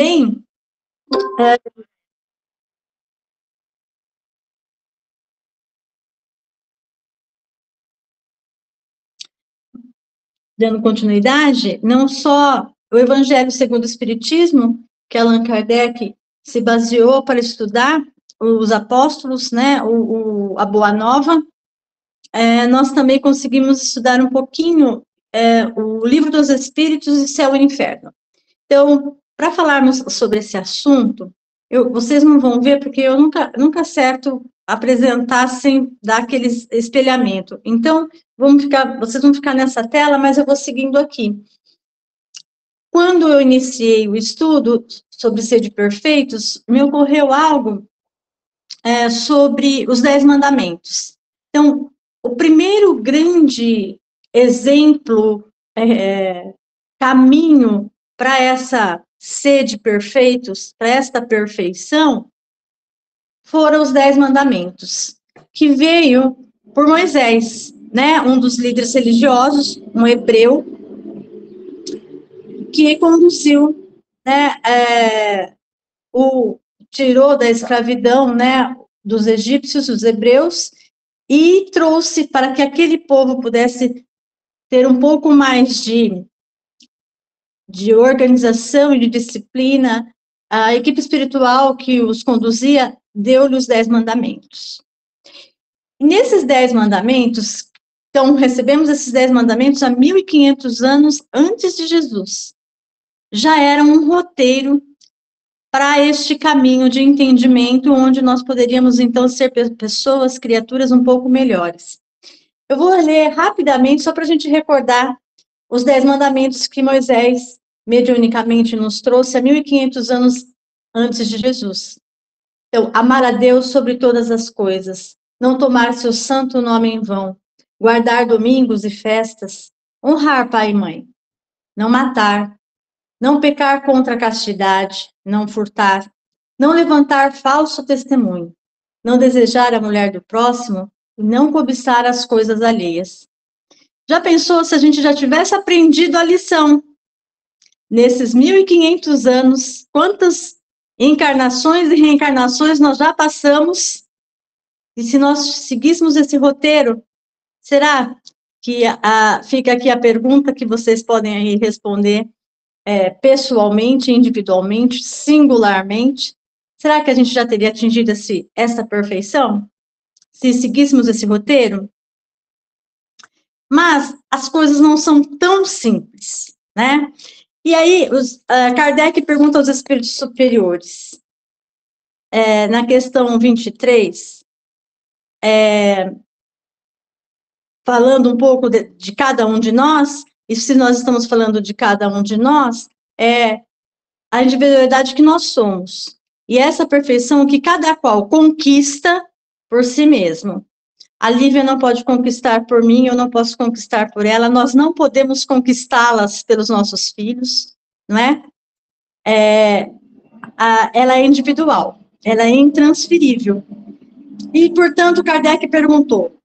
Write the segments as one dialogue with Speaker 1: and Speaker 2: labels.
Speaker 1: também dando continuidade, não só o Evangelho segundo o Espiritismo, que Allan Kardec se baseou para estudar os apóstolos, né, a Boa Nova, nós também conseguimos estudar um pouquinho o Livro dos Espíritos e Céu e Inferno. Então, para falarmos sobre esse assunto, vocês não vão ver, porque eu nunca acerto apresentar sem dar aquele espelhamento. Então, vocês vão ficar nessa tela, mas eu vou seguindo aqui. Quando eu iniciei o estudo sobre Sede Perfeitos, me ocorreu algo sobre os 10 mandamentos. Então, o primeiro grande exemplo, caminho para essa sede perfeitos, para esta perfeição, foram os 10 mandamentos, que veio por Moisés, né, um dos líderes religiosos, um hebreu, que conduziu, né, tirou da escravidão, né, dos egípcios, dos hebreus, e trouxe para que aquele povo pudesse ter um pouco mais de organização e de disciplina. A equipe espiritual que os conduzia deu-lhe os 10 mandamentos. E nesses 10 mandamentos, então, recebemos esses 10 mandamentos há 1.500 anos antes de Jesus. Já era um roteiro para este caminho de entendimento, onde nós poderíamos, então, ser pessoas, criaturas um pouco melhores. Eu vou ler rapidamente, só para a gente recordar os 10 mandamentos que Moisés, mediunicamente, nos trouxe há 1.500 anos antes de Jesus. Então, amar a Deus sobre todas as coisas, não tomar seu santo nome em vão, guardar domingos e festas, honrar pai e mãe, não matar, não pecar contra a castidade, não furtar, não levantar falso testemunho, não desejar a mulher do próximo e não cobiçar as coisas alheias. Já pensou se a gente já tivesse aprendido a lição? Nesses 1.500 anos, quantas encarnações e reencarnações nós já passamos? E se nós seguíssemos esse roteiro, será que fica aqui a pergunta que vocês podem aí responder pessoalmente, individualmente, singularmente? Será que a gente já teria atingido essa perfeição? Se seguíssemos esse roteiro? Mas as coisas não são tão simples, né? E aí, Kardec pergunta aos espíritos superiores, na questão 23, falando um pouco de cada um de nós, e se nós estamos falando de cada um de nós, é a individualidade que nós somos, e essa perfeição que cada qual conquista por si mesmo. A Lívia não pode conquistar por mim, eu não posso conquistar por ela, nós não podemos conquistá-las pelos nossos filhos, não é? Ela é individual, ela é intransferível. E, portanto, Kardec perguntou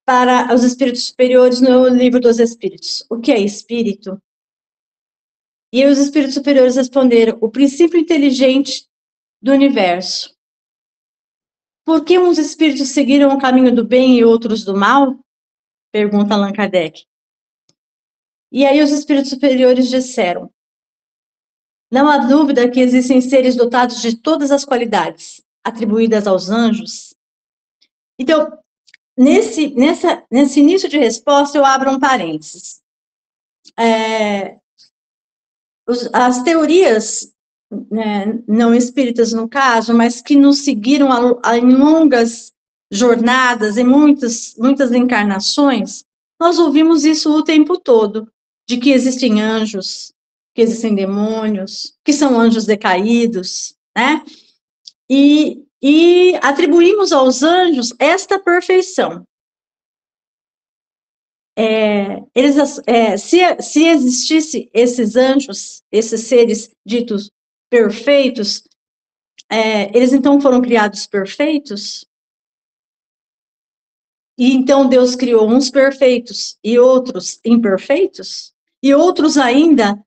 Speaker 1: para os espíritos superiores no Livro dos Espíritos: o que é espírito? E os espíritos superiores responderam: o princípio inteligente do universo. Por que uns espíritos seguiram o caminho do bem e outros do mal? Pergunta Allan Kardec. E aí os espíritos superiores disseram: não há dúvida que existem seres dotados de todas as qualidades atribuídas aos anjos. Então, nesse início de resposta, eu abro um parênteses. As teorias, né, não espíritas no caso, mas que nos seguiram em longas jornadas, em muitas encarnações, nós ouvimos isso o tempo todo, de que existem anjos, que existem demônios, que são anjos decaídos, né? E atribuímos aos anjos esta perfeição. Se existisse esses anjos, esses seres ditos perfeitos, eles então foram criados perfeitos? E então Deus criou uns perfeitos e outros imperfeitos? E outros ainda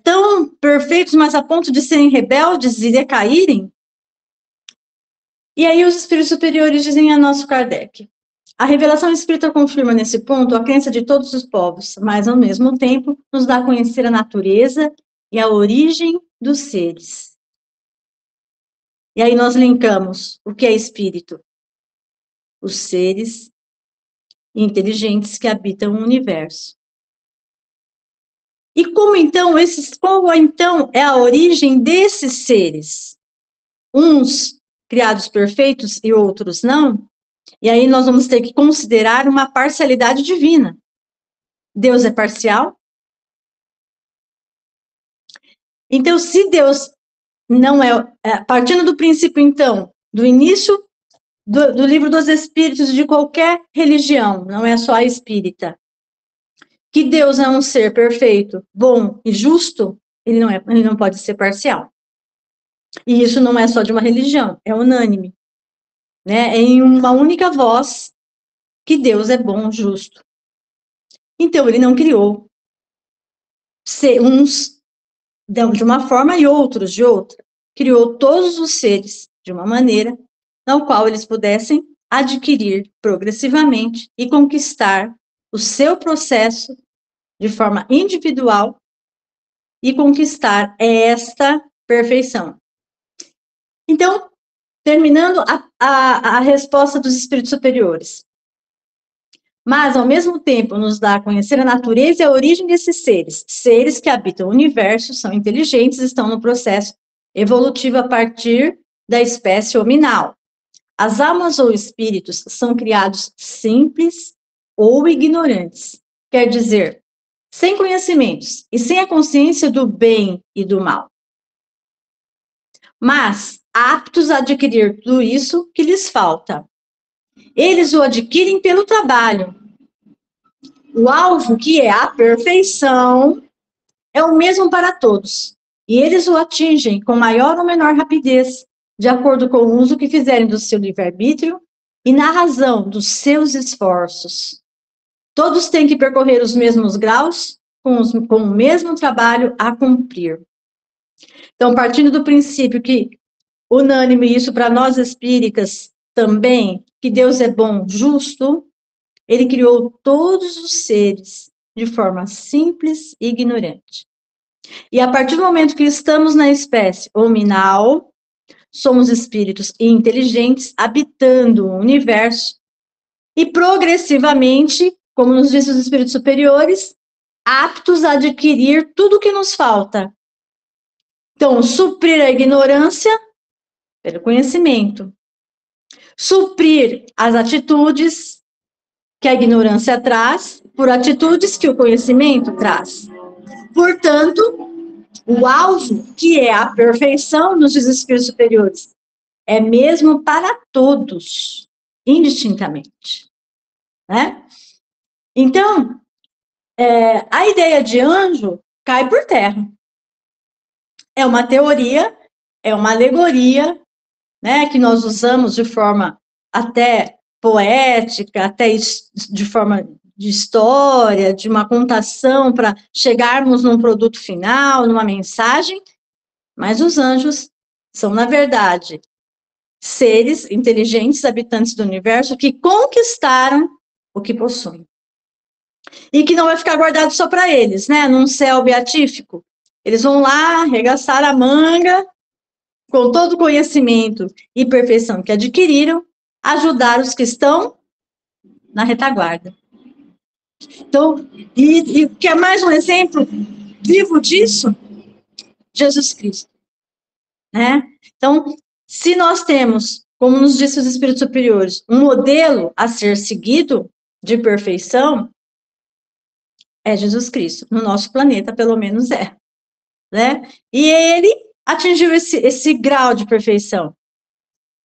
Speaker 1: tão perfeitos, mas a ponto de serem rebeldes e decaírem? E aí os espíritos superiores dizem a nosso Kardec: a revelação espírita confirma nesse ponto a crença de todos os povos, mas ao mesmo tempo nos dá a conhecer a natureza e a origem dos seres. E aí nós linkamos o que é espírito? Os seres inteligentes que habitam o universo. E qual então é a origem desses seres? Uns criados perfeitos e outros não? E aí nós vamos ter que considerar uma parcialidade divina. Deus é parcial? Então, se Deus não partindo do princípio, então, do início do livro dos Espíritos de qualquer religião, não é só a espírita, que Deus é um ser perfeito, bom e justo, ele não pode ser parcial. E isso não é só de uma religião, é unânime, né? É em uma única voz que Deus é bom, justo. Então, ele não criou uns de uma forma e outros de outra. Criou todos os seres de uma maneira na qual eles pudessem adquirir progressivamente e conquistar o seu processo de forma individual e conquistar esta perfeição. Então, terminando a resposta dos espíritos superiores. Mas, ao mesmo tempo, nos dá a conhecer a natureza e a origem desses seres. Seres que habitam o universo, são inteligentes, estão no processo evolutivo a partir da espécie hominal. As almas ou espíritos são criados simples ou ignorantes. Quer dizer, sem conhecimentos e sem a consciência do bem e do mal. Mas aptos a adquirir tudo isso que lhes falta. Eles o adquirem pelo trabalho. O alvo, que é a perfeição, é o mesmo para todos. E eles o atingem com maior ou menor rapidez, de acordo com o uso que fizerem do seu livre-arbítrio e na razão dos seus esforços. Todos têm que percorrer os mesmos graus, com o mesmo trabalho a cumprir. Então, partindo do princípio que, unânime, isso para nós espíritas também, que Deus é bom, justo, ele criou todos os seres de forma simples e ignorante. E a partir do momento que estamos na espécie hominal, somos espíritos inteligentes habitando o universo e progressivamente, como nos dizem os espíritos superiores, aptos a adquirir tudo o que nos falta. Então, suprir a ignorância pelo conhecimento. Suprir as atitudes que a ignorância traz por atitudes que o conhecimento traz. Portanto, o alvo, que é a perfeição nos espíritos superiores, é mesmo para todos, indistintamente. Né? Então, a ideia de anjo cai por terra. É uma teoria, é uma alegoria, né, que nós usamos de forma até poética, até de forma de história, de uma contação para chegarmos num produto final, numa mensagem, mas os anjos são, na verdade, seres inteligentes, habitantes do universo, que conquistaram o que possuem. E que não vai ficar guardado só para eles, né, num céu beatífico. Eles vão lá arregaçar a manga, com todo o conhecimento e perfeição que adquiriram, ajudar os que estão na retaguarda. Então, e quer mais um exemplo vivo disso? Jesus Cristo. Né? Então, se nós temos, como nos disse os espíritos superiores, um modelo a ser seguido de perfeição, é Jesus Cristo. No nosso planeta, pelo menos é. Né? E ele atingiu esse grau de perfeição.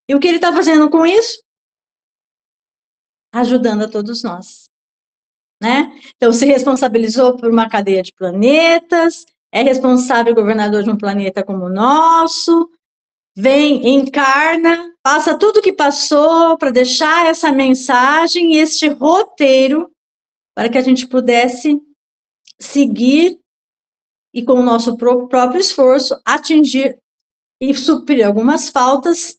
Speaker 1: E o que ele está fazendo com isso? Ajudando a todos nós. Né? Então, se responsabilizou por uma cadeia de planetas, é responsável governador de um planeta como o nosso, vem, encarna, passa tudo que passou para deixar essa mensagem e este roteiro para que a gente pudesse seguir e com o nosso próprio esforço, atingir e suprir algumas faltas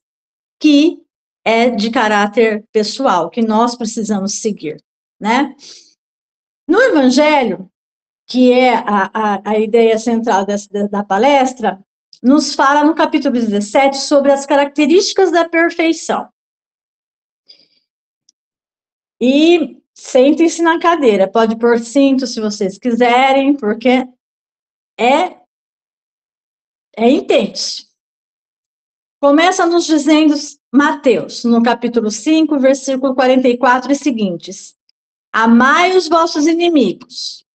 Speaker 1: que é de caráter pessoal, que nós precisamos seguir, né? No Evangelho, que é a ideia central da palestra, nos fala no capítulo 17 sobre as características da perfeição. E sentem-se na cadeira, pode pôr cinto se vocês quiserem, porque é intenso. Começa nos dizendo Mateus, no capítulo 5, versículo 44 e seguintes. Amai os vossos inimigos.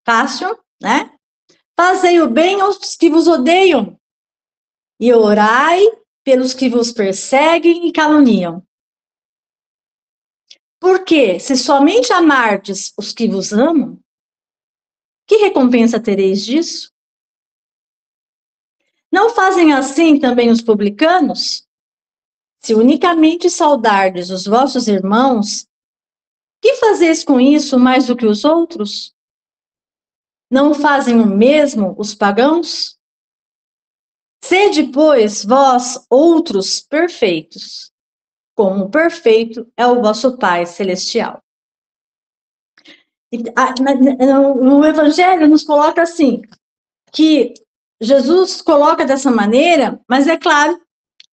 Speaker 1: Fácil, né? Fazei o bem aos que vos odeiam. E orai pelos que vos perseguem e caluniam. Porque, se somente amardes os que vos amam, que recompensa tereis disso? Não fazem assim também os publicanos? Se unicamente saudardes os vossos irmãos, que fazeis com isso mais do que os outros? Não fazem o mesmo os pagãos? Sede, pois, vós outros perfeitos, como perfeito é o vosso Pai Celestial. No Evangelho nos coloca assim, que Jesus coloca dessa maneira, mas é claro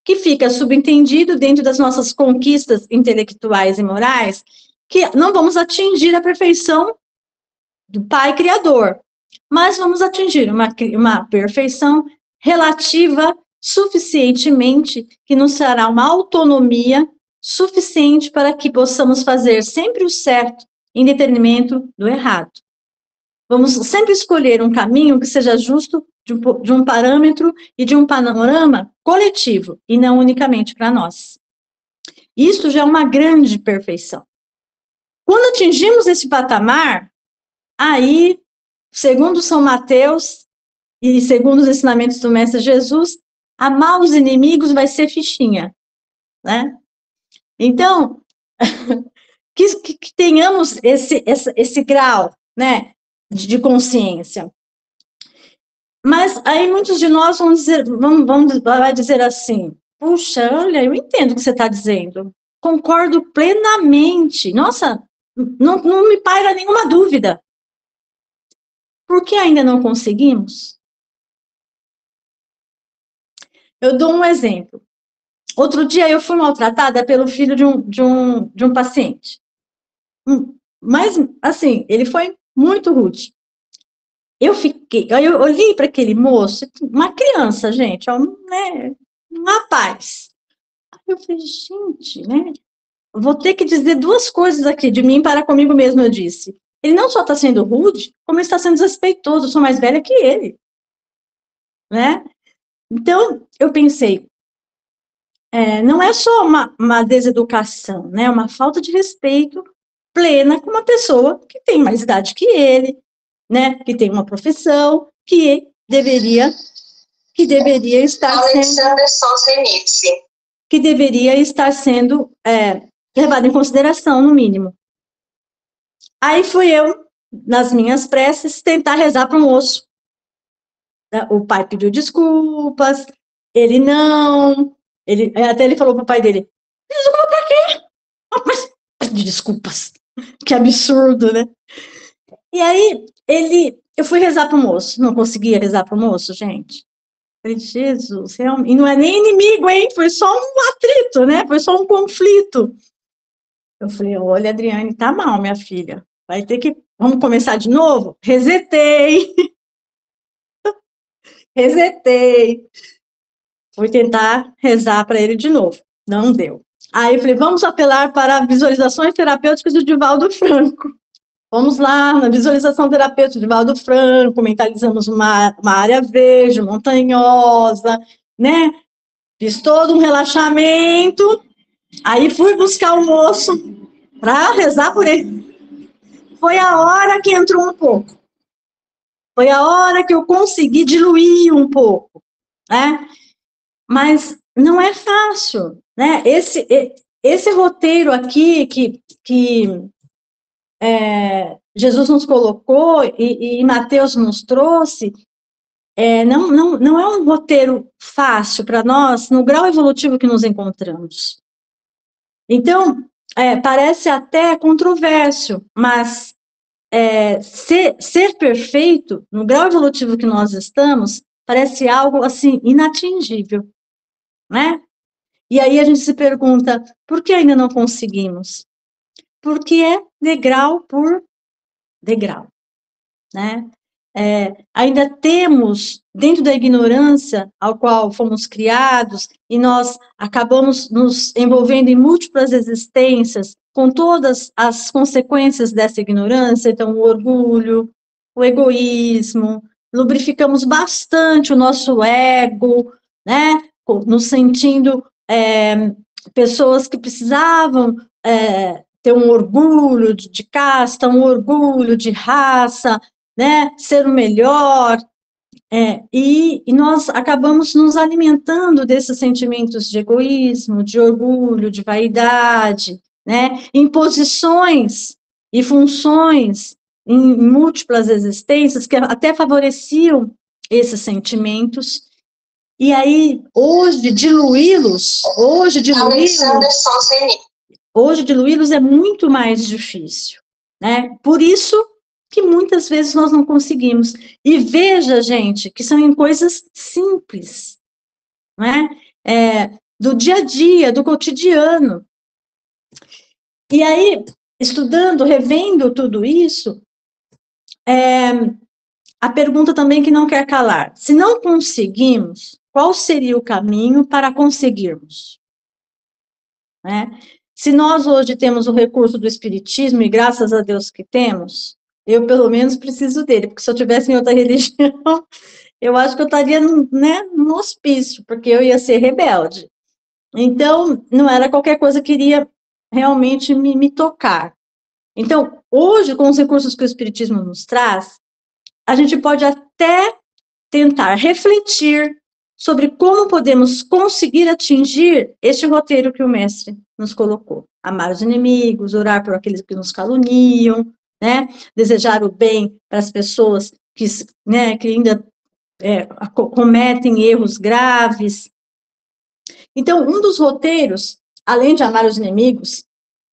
Speaker 1: que fica subentendido dentro das nossas conquistas intelectuais e morais, que não vamos atingir a perfeição do Pai Criador, mas vamos atingir uma perfeição relativa suficientemente, que nos dará uma autonomia suficiente para que possamos fazer sempre o certo em detrimento do errado. Vamos sempre escolher um caminho que seja justo de um parâmetro e de um panorama coletivo, e não unicamente para nós. Isso já é uma grande perfeição. Quando atingimos esse patamar, aí, segundo São Mateus e segundo os ensinamentos do Mestre Jesus, amar os inimigos vai ser fichinha, né? Então, que tenhamos esse grau, né, de consciência. Mas aí muitos de nós vai dizer assim, puxa, olha, eu entendo o que você está dizendo, concordo plenamente, nossa, não me paira nenhuma dúvida. Por que ainda não conseguimos? Eu dou um exemplo. Outro dia eu fui maltratada pelo filho de um paciente. Mas, assim, ele foi muito rude. Eu olhei para aquele moço, uma criança, gente, né, um rapaz. Eu falei, gente, né, vou ter que dizer duas coisas aqui de mim para comigo mesmo, eu disse. Ele não só está sendo rude, como está sendo desrespeitoso, eu sou mais velha que ele, né? Então, eu pensei, não é só uma deseducação, né, uma falta de respeito plena com uma pessoa que tem mais idade que ele, né, que tem uma profissão, que deveria estar sendo levado em consideração, no mínimo. Aí fui eu, nas minhas preces, tentar rezar para o moço. O pai pediu desculpas, ele não, até ele falou para o pai dele, desculpa para quê? Mas desculpas, que absurdo, né? E aí, eu fui rezar para o moço, não conseguia rezar para o moço, gente. Falei, Jesus, realmente, e não é nem inimigo, hein? Foi só um atrito, né? Foi só um conflito. Eu falei, olha, Adriane, tá mal, minha filha. Vai ter que, vamos começar de novo? Resetei. Fui tentar rezar para ele de novo. Não deu. Aí eu falei, vamos apelar para visualizações terapêuticas do Divaldo Franco. Vamos lá, na visualização terapêutica de Divaldo Franco, mentalizamos uma área verde, montanhosa, né? Fiz todo um relaxamento, aí fui buscar o moço para rezar por ele. Foi a hora que entrou um pouco. Foi a hora que eu consegui diluir um pouco, né? Mas não é fácil, né? Esse roteiro aqui que Jesus nos colocou e Mateus nos trouxe, não é um roteiro fácil para nós, no grau evolutivo que nos encontramos. Então, parece até controverso, mas ser perfeito, no grau evolutivo que nós estamos, parece algo, assim, inatingível, né? E aí a gente se pergunta, por que ainda não conseguimos? Porque é degrau por degrau, né? Ainda temos, dentro da ignorância ao qual fomos criados, e nós acabamos nos envolvendo em múltiplas existências, com todas as consequências dessa ignorância, então o orgulho, o egoísmo, lubrificamos bastante o nosso ego, né, nos sentindo pessoas que precisavam ter um orgulho de casta, um orgulho de raça, né, ser o melhor, e nós acabamos nos alimentando desses sentimentos de egoísmo, de orgulho, de vaidade, né, em posições e funções em múltiplas existências que até favoreciam esses sentimentos, e aí hoje diluí-los é muito mais difícil, né, por isso que muitas vezes nós não conseguimos. E veja, gente, que são em coisas simples, né? Do dia a dia, do cotidiano. E aí, estudando, revendo tudo isso, a pergunta também que não quer calar: se não conseguimos, qual seria o caminho para conseguirmos? Né? Se nós hoje temos o recurso do espiritismo, e graças a Deus que temos, eu, pelo menos, preciso dele, porque se eu tivesse em outra religião, eu acho que eu estaria, né, no hospício, porque eu ia ser rebelde. Então, não era qualquer coisa que iria realmente me tocar. Então, hoje, com os recursos que o Espiritismo nos traz, a gente pode até tentar refletir sobre como podemos conseguir atingir este roteiro que o mestre nos colocou. Amar os inimigos, orar por aqueles que nos caluniam, né? Desejar o bem para as pessoas que, né, que ainda cometem erros graves. Então, um dos roteiros, além de amar os inimigos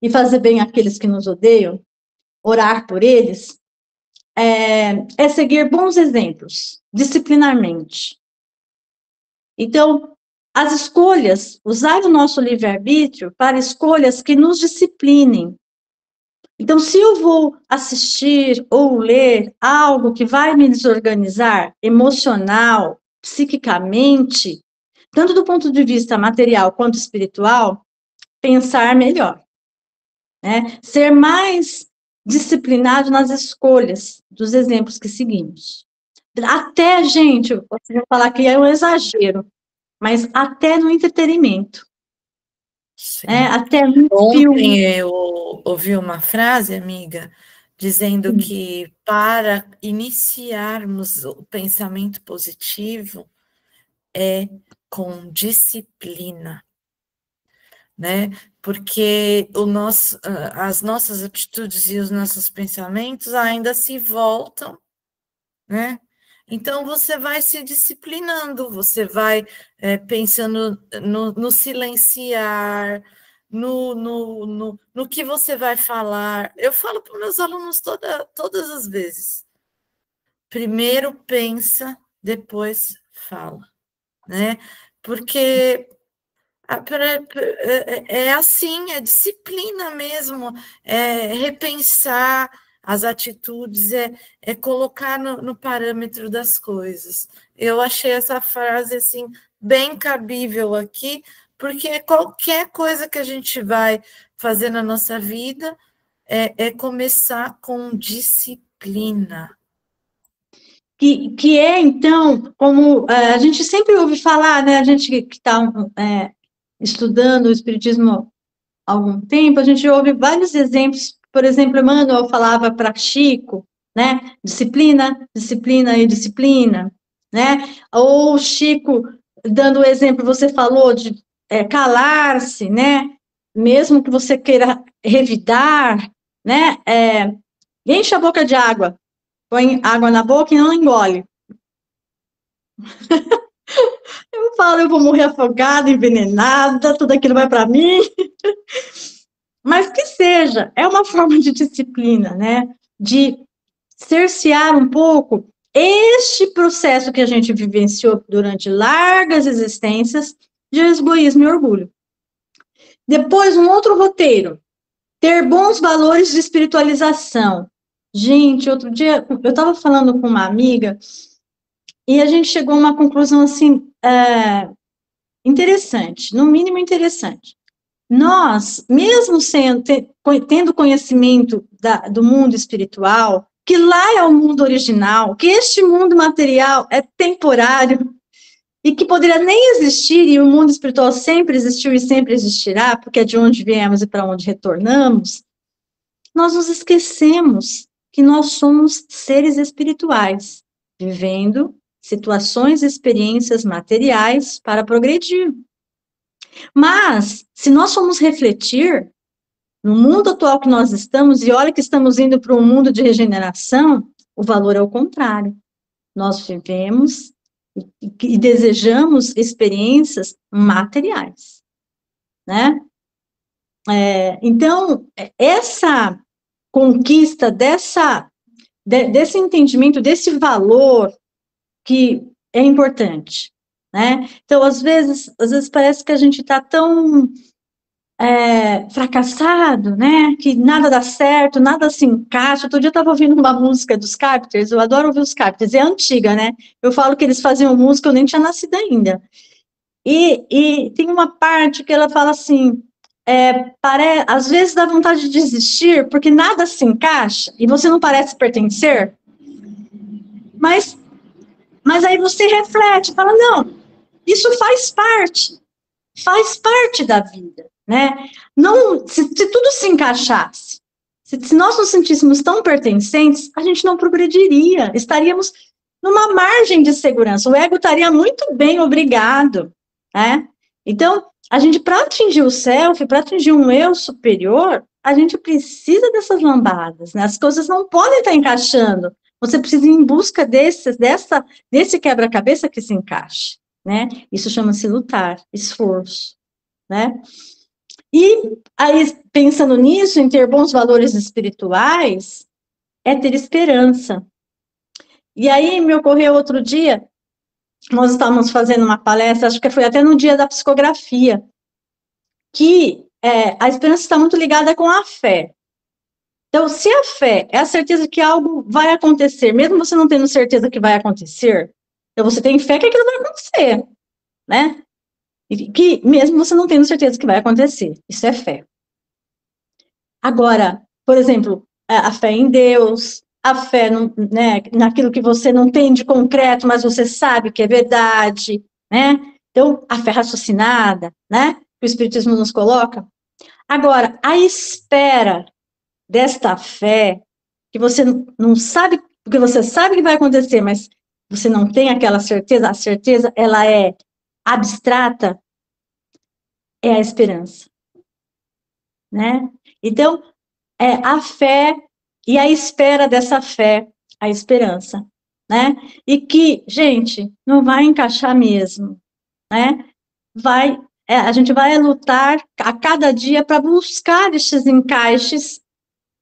Speaker 1: e fazer bem àqueles que nos odeiam, orar por eles, é seguir bons exemplos, disciplinarmente. Então, as escolhas, usar o nosso livre-arbítrio para escolhas que nos disciplinem. Então, se eu vou assistir ou ler algo que vai me desorganizar emocional, psiquicamente, tanto do ponto de vista material quanto espiritual, pensar melhor, né? Ser mais disciplinado nas escolhas dos exemplos que seguimos. Até, gente, eu posso falar que é um exagero, mas até no entretenimento. Até no filme.
Speaker 2: Ontem eu ouvi uma frase, amiga, dizendo que para iniciarmos o pensamento positivo é com disciplina, né? Porque as nossas atitudes e os nossos pensamentos ainda se voltam, né? Então, você vai se disciplinando, você vai pensando no silenciar, no que você vai falar. Eu falo para os meus alunos todas as vezes. Primeiro pensa, depois fala, né? Porque é assim, é disciplina mesmo, é repensar as atitudes, é colocar no parâmetro das coisas. Eu achei essa frase assim bem cabível aqui, porque qualquer coisa que a gente vai fazer na nossa vida é começar com disciplina.
Speaker 1: Que é, então, como a gente sempre ouve falar, né, a gente que está estudando o Espiritismo há algum tempo, a gente ouve vários exemplos. Por exemplo, Emmanuel falava para Chico, né, disciplina, disciplina e disciplina, né, ou Chico, dando o exemplo, você falou de calar-se, né, mesmo que você queira revidar, né? Enche a boca de água, põe água na boca e não engole. Eu falo, eu vou morrer afogada, envenenada, tudo aquilo vai para mim. Mas que seja, é uma forma de disciplina, né? De cercear um pouco este processo que a gente vivenciou durante largas existências de egoísmo e orgulho. Depois, um outro roteiro, ter bons valores de espiritualização. Gente, outro dia eu estava falando com uma amiga e a gente chegou a uma conclusão assim interessante, no mínimo interessante. Nós, mesmo tendo conhecimento do mundo espiritual, que lá é o mundo original, que este mundo material é temporário e que poderia nem existir, e o mundo espiritual sempre existiu e sempre existirá, porque é de onde viemos e para onde retornamos, nós nos esquecemos que nós somos seres espirituais, vivendo situações e experiências materiais para progredir. Mas, se nós formos refletir, no mundo atual que nós estamos, e olha que estamos indo para um mundo de regeneração, o valor é o contrário. Nós vivemos e desejamos experiências materiais, né? Então, essa conquista desse entendimento, desse valor que é importante, né? Então, às vezes parece que a gente está tão fracassado, né? Que nada dá certo, nada se encaixa. Outro dia eu estava ouvindo uma música dos Carpenters, eu adoro ouvir os Carpenters, é antiga, né? Eu falo que eles faziam música, eu nem tinha nascido ainda. E tem uma parte que ela fala assim, às vezes dá vontade de desistir, porque nada se encaixa, e você não parece pertencer, mas aí você reflete, fala, não, isso faz parte da vida, né? Não, se tudo se encaixasse, se nós nos sentíssemos tão pertencentes, a gente não progrediria, estaríamos numa margem de segurança, o ego estaria muito bem, obrigado, né? Então, a gente, para atingir o self, para atingir um eu superior, a gente precisa dessas lambadas, né? As coisas não podem estar encaixando, você precisa ir em busca desse quebra-cabeça que se encaixe, né? Isso chama-se lutar, esforço, né? E aí, pensando nisso, em ter bons valores espirituais, é ter esperança. E aí, me ocorreu outro dia, nós estávamos fazendo uma palestra, acho que foi até no dia da psicografia, que a esperança está muito ligada com a fé. Então, se a fé é a certeza que algo vai acontecer, mesmo você não tendo certeza que vai acontecer, então você tem fé que aquilo vai acontecer, né? Que mesmo você não tendo certeza que vai acontecer, isso é fé. Agora, por exemplo, a fé em Deus, a fé naquilo que você não tem de concreto, mas você sabe que é verdade, né? Então, a fé raciocinada, né? Que o Espiritismo nos coloca. Agora, a espera desta fé, que você não sabe, porque você sabe que vai acontecer, mas você não tem aquela certeza, a certeza, ela é abstrata, é a esperança, né? Então, a fé e a espera dessa fé, a esperança, né? E que, gente, não vai encaixar mesmo, né? A gente vai lutar a cada dia para buscar estes encaixes,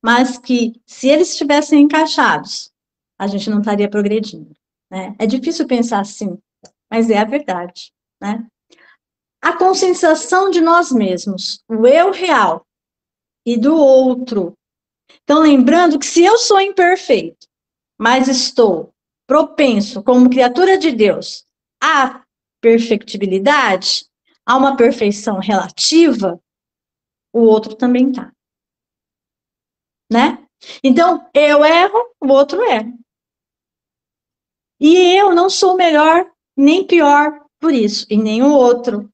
Speaker 1: mas que, se eles estivessem encaixados, a gente não estaria progredindo, né? É difícil pensar assim, mas é a verdade, né? A conscientização de nós mesmos, o eu real e do outro. Então, lembrando que se eu sou imperfeito, mas estou propenso, como criatura de Deus, à perfectibilidade, a uma perfeição relativa, o outro também está. Né? Então, eu erro, o outro erra. E eu não sou melhor nem pior por isso, e nem o outro.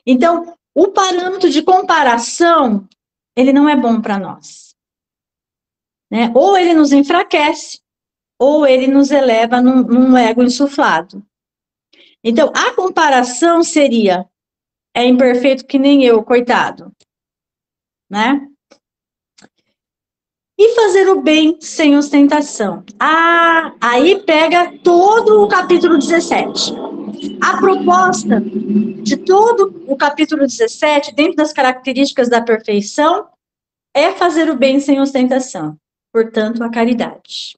Speaker 1: Então, o parâmetro de comparação, ele não é bom para nós. Né? Ou ele nos enfraquece, ou ele nos eleva num ego insuflado. Então, a comparação seria, é imperfeito que nem eu, coitado. Né? E fazer o bem sem ostentação. Ah, aí pega todo o capítulo 17. A proposta de todo o capítulo 17, dentro das características da perfeição, é fazer o bem sem ostentação. Portanto, a caridade.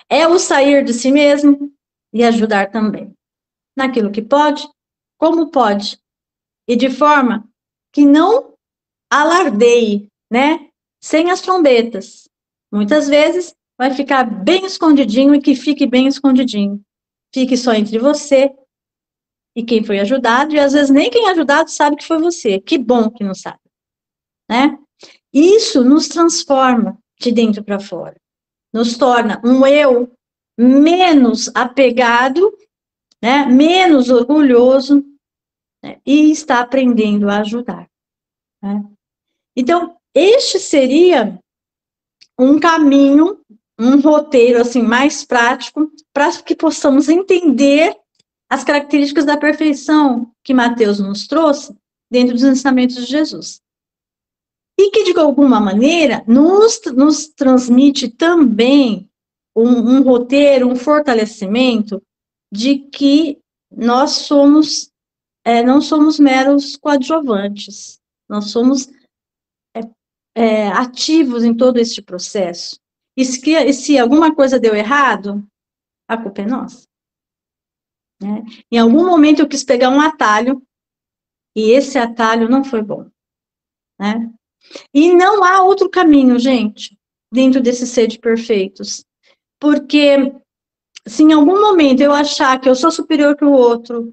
Speaker 1: É o sair de si mesmo e ajudar também. Naquilo que pode, como pode. E de forma que não alardeie, né? Sem as trombetas. Muitas vezes vai ficar bem escondidinho e que fique bem escondidinho. Fique só entre você e quem foi ajudado, e às vezes nem quem é ajudado sabe que foi você. Que bom que não sabe, né? Isso nos transforma de dentro para fora. Nos torna um eu menos apegado, né? Menos orgulhoso, né? E está aprendendo a ajudar, né? Então, este seria um caminho, um roteiro assim mais prático para que possamos entender as características da perfeição que Mateus nos trouxe dentro dos ensinamentos de Jesus. E que, de alguma maneira, nos transmite também um roteiro, um fortalecimento de que nós somos, não somos meros coadjuvantes, nós somos ativos em todo este processo. E se alguma coisa deu errado, a culpa é nossa. Né? Em algum momento eu quis pegar um atalho, e esse atalho não foi bom. Né? E não há outro caminho, gente, dentro desse ser de perfeitos. Porque se em algum momento eu achar que eu sou superior que o outro,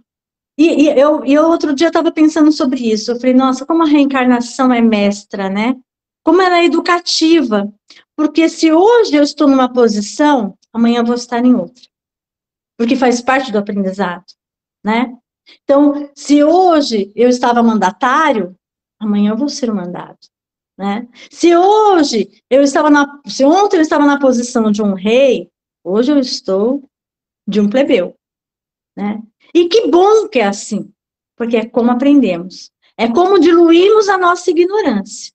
Speaker 1: eu outro dia estava pensando sobre isso, eu falei, nossa, como a reencarnação é mestra, né? Como ela é educativa. Porque se hoje eu estou numa posição, amanhã eu vou estar em outra. Porque faz parte do aprendizado, né? Então, se hoje eu estava mandatário, amanhã eu vou ser o mandado, né? Se ontem eu estava na posição de um rei, hoje eu estou de um plebeu, né? E que bom que é assim, porque é como aprendemos, é como diluímos a nossa ignorância,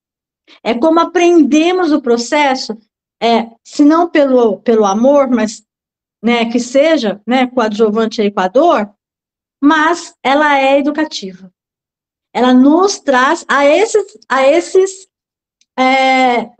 Speaker 1: é como aprendemos o processo, se não pelo amor, mas, né, que seja, né, coadjuvante e Equador, mas ela é educativa. Ela nos traz a esses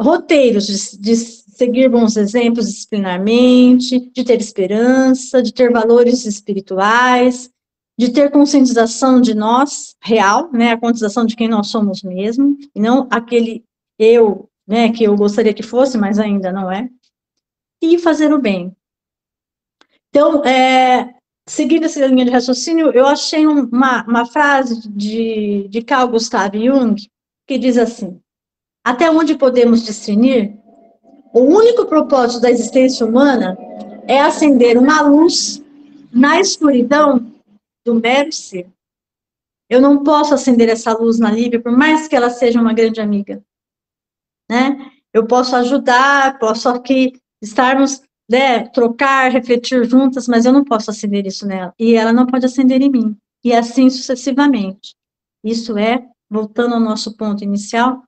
Speaker 1: roteiros de seguir bons exemplos disciplinarmente, de ter esperança, de ter valores espirituais, de ter conscientização de nós, real, né, a conscientização de quem nós somos mesmo, e não aquele eu, né, que eu gostaria que fosse, mas ainda não é, e fazer o bem. Então, seguindo essa linha de raciocínio, eu achei uma frase de Carl Gustav Jung, que diz assim: até onde podemos discernir, o único propósito da existência humana é acender uma luz na escuridão do mero ser. Eu não posso acender essa luz na Lívia, por mais que ela seja uma grande amiga, né? Eu posso ajudar, posso aqui estarmos, né, trocar, refletir juntas, mas eu não posso acender isso nela. E ela não pode acender em mim. E assim sucessivamente. Isso voltando ao nosso ponto inicial,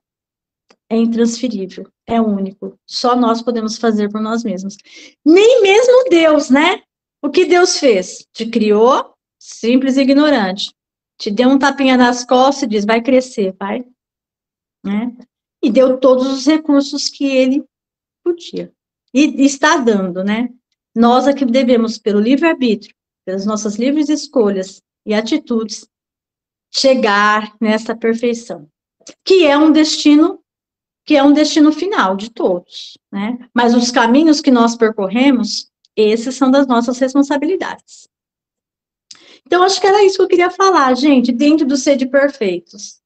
Speaker 1: é intransferível, é único. Só nós podemos fazer por nós mesmos. Nem mesmo Deus, né? O que Deus fez? Te criou, simples e ignorante. Te deu um tapinha nas costas e diz, vai crescer, vai. Né? E deu todos os recursos que ele podia. E está dando, né? Nós é que devemos, pelo livre-arbítrio, pelas nossas livres escolhas e atitudes, chegar nessa perfeição. Que é um destino final de todos, né? Mas os caminhos que nós percorremos, esses são das nossas responsabilidades. Então, acho que era isso que eu queria falar, gente, dentro do Ser de Perfeitos.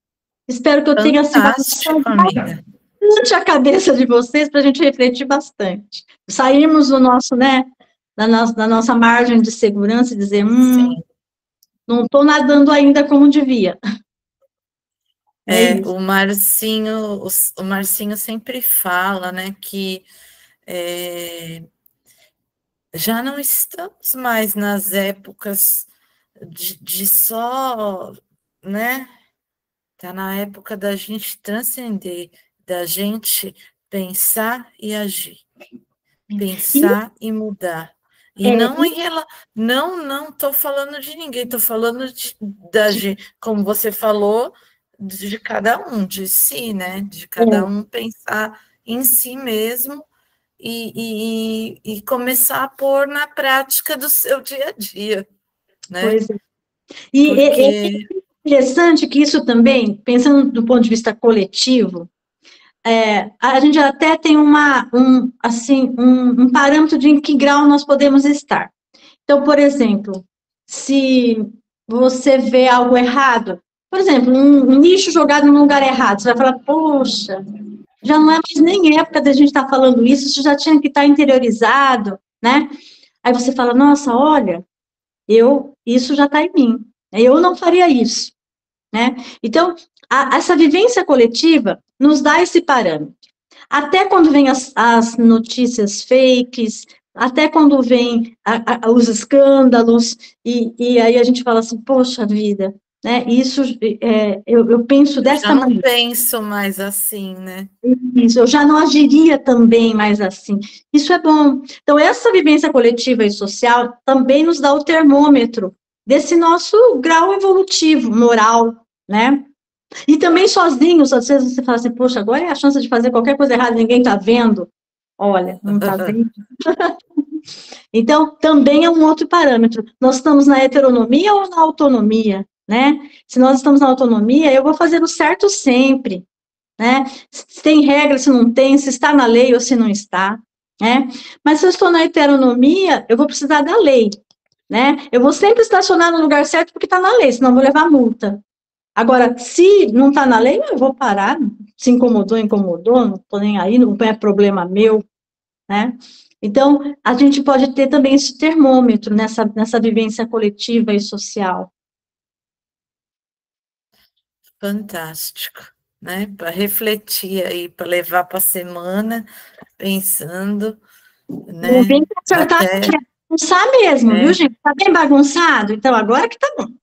Speaker 1: Espero que eu tenha sido bastante a cabeça de vocês para a gente refletir bastante. Sairmos do nosso, né, da nossa margem de segurança e dizer, não estou nadando ainda como devia.
Speaker 2: O Marcinho sempre fala, né, que já não estamos mais nas épocas de só, né? Está na época da gente transcender, da gente pensar e agir. Pensar e mudar. E não estou falando de ninguém, estou falando como você falou, de cada um, de si, né? De cada um pensar em si mesmo e começar a pôr na prática do seu dia a dia, né?
Speaker 1: Pois é. E é interessante que isso também, pensando do ponto de vista coletivo, a gente até tem um parâmetro de em que grau nós podemos estar. Então, por exemplo, se você vê algo errado, por exemplo, um lixo jogado num lugar errado, você vai falar, poxa, já não é mais nem época da gente estar falando isso já tinha que estar interiorizado, né? Aí você fala, nossa, olha, isso já está em mim, eu não faria isso, né? Então, essa vivência coletiva nos dá esse parâmetro. Até quando vem as notícias fakes, até quando vem os escândalos, e aí a gente fala assim, poxa vida, né? Isso, eu penso dessa maneira.
Speaker 2: Eu não penso mais assim, né?
Speaker 1: Isso, eu já não agiria também mais assim. Isso é bom. Então, essa vivência coletiva e social também nos dá o termômetro desse nosso grau evolutivo, moral, né? E também sozinhos, às vezes você fala assim, poxa, agora é a chance de fazer qualquer coisa errada, ninguém está vendo. Olha, não está vendo. Então, também é um outro parâmetro. Nós estamos na heteronomia ou na autonomia, né? Se nós estamos na autonomia, eu vou fazer o certo sempre, né? Se tem regra, se não tem, se está na lei ou se não está, né? Mas se eu estou na heteronomia, eu vou precisar da lei, né? Eu vou sempre estacionar no lugar certo porque está na lei, senão eu vou levar multa. Agora, se não está na lei, eu vou parar. Se incomodou, não estou nem aí, não é problema meu, né? Então, a gente pode ter também esse termômetro nessa vivência coletiva e social.
Speaker 2: Fantástico, né? Para refletir aí, para levar para a semana, pensando, né?
Speaker 1: Não vem consertar, bagunçar mesmo, viu, gente? Está bem bagunçado? Então, agora que está bom.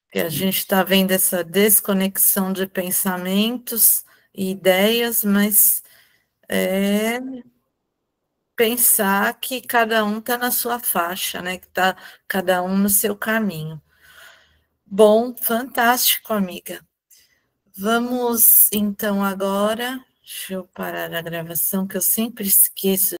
Speaker 2: Que a gente está vendo essa desconexão de pensamentos e ideias, mas pensar que cada um está na sua faixa, né? Que está cada um no seu caminho. Bom, fantástico, amiga. Vamos, então, agora... Deixa eu parar a gravação, que eu sempre esqueço